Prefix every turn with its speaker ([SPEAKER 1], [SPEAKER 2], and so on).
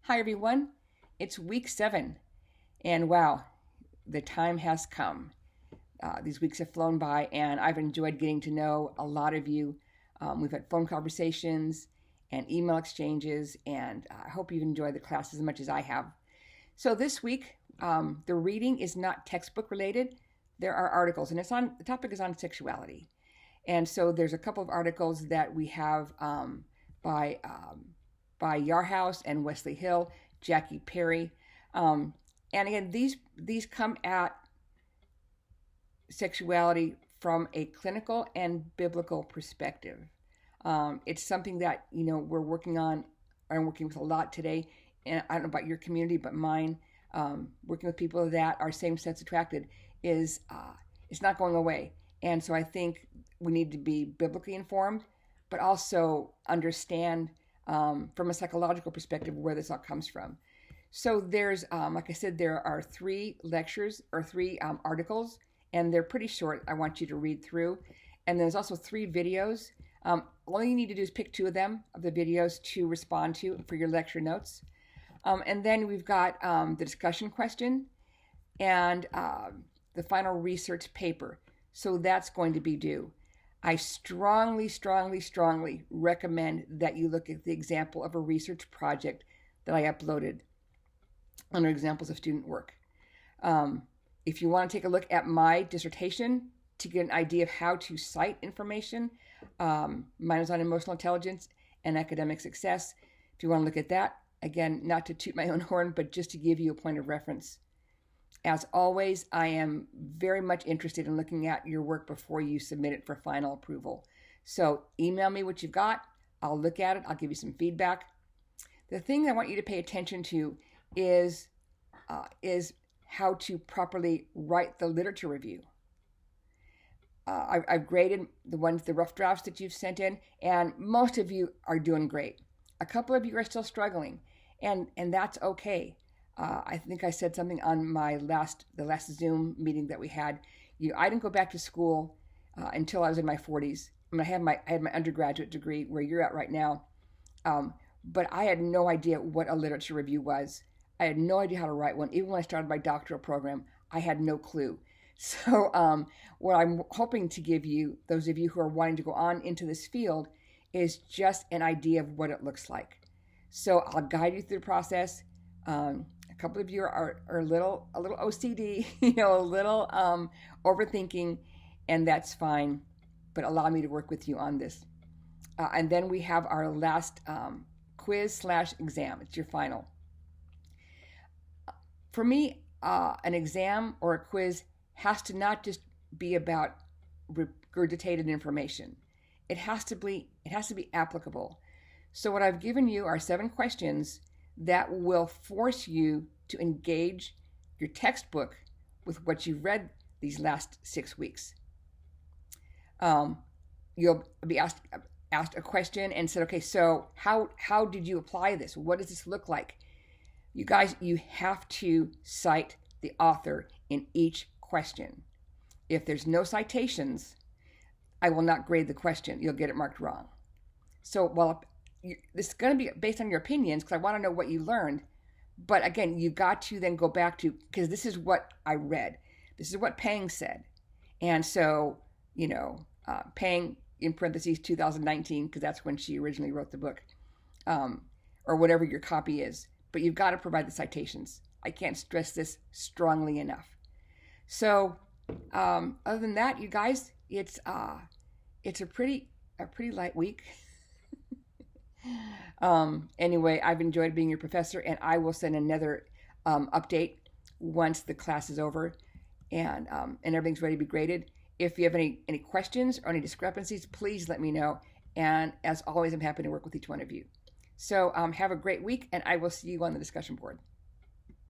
[SPEAKER 1] Hi, everyone. It's week 7, and wow, the time has come. These weeks have flown by, and I've enjoyed getting to know a lot of you. We've had phone conversations and email exchanges, and I hope you've enjoyed the class as much as I have. So this week, the reading is not textbook related. There are articles, and the topic is on sexuality. And so there's a couple of articles that we have by Yarhouse and Wesley Hill, Jackie Perry. And again, these come at sexuality from a clinical and biblical perspective. It's something that, we're working on. I'm working with a lot today. And I don't know about your community, but mine, working with people that are same-sex attracted is it's not going away. And so I think we need to be biblically informed, but also understand from a psychological perspective where this all comes from. So there's, like I said, there are 3 lectures or 3 articles, and they're pretty short. I want you to read through. And there's also 3 videos. All you need to do is pick 2 of them, of the videos, to respond to for your lecture notes. And then we've got the discussion question and the final research paper. So that's going to be due. I strongly recommend that you look at the example of a research project that I uploaded under examples of student work. If you want to take a look at my dissertation to get an idea of how to cite information, mine is on emotional intelligence and academic success. If you want to look at that, again, not to toot my own horn, but just to give you a point of reference. As always, I am very much interested in looking at your work before you submit it for final approval. So email me what you've got. I'll look at it. I'll give you some feedback. The thing I want you to pay attention to is how to properly write the literature review. I've graded the rough drafts that you've sent in, and most of you are doing great. A couple of you are still struggling, and that's okay. I think I said something on the last Zoom meeting that we had. I didn't go back to school until I was in my 40s. I had my undergraduate degree where you're at right now, but I had no idea what a literature review was. I had no idea how to write one. Even when I started my doctoral program, I had no clue. So what I'm hoping to give you, those of you who are wanting to go on into this field, is just an idea of what it looks like. So I'll guide you through the process. A couple of you are a little OCD, a little overthinking, and that's fine. But allow me to work with you on this. And then we have our last quiz/exam. It's your final. For me, an exam or a quiz has to not just be about regurgitated information. It has to be applicable. So what I've given you are 7 questions that will force you to engage your textbook with what you've read these last 6 weeks. You'll be asked a question and said, okay, so how did you apply this? What does this look like? You guys, you have to cite the author in each question. If there's no citations, I will not grade the question. You'll get it marked wrong. So this is going to be based on your opinions because I want to know what you learned. But again, you got to then go back to, because this is what I read. This is what Pang said. And so, Pang in parentheses 2019, because that's when she originally wrote the book, or whatever your copy is. But you've got to provide the citations. I can't stress this strongly enough. So other than that, you guys, it's a pretty light week. Anyway, I've enjoyed being your professor, and I will send another update once the class is over and everything's ready to be graded. If you have any questions or any discrepancies, please let me know. And as always, I'm happy to work with each one of you. So have a great week, and I will see you on the discussion board.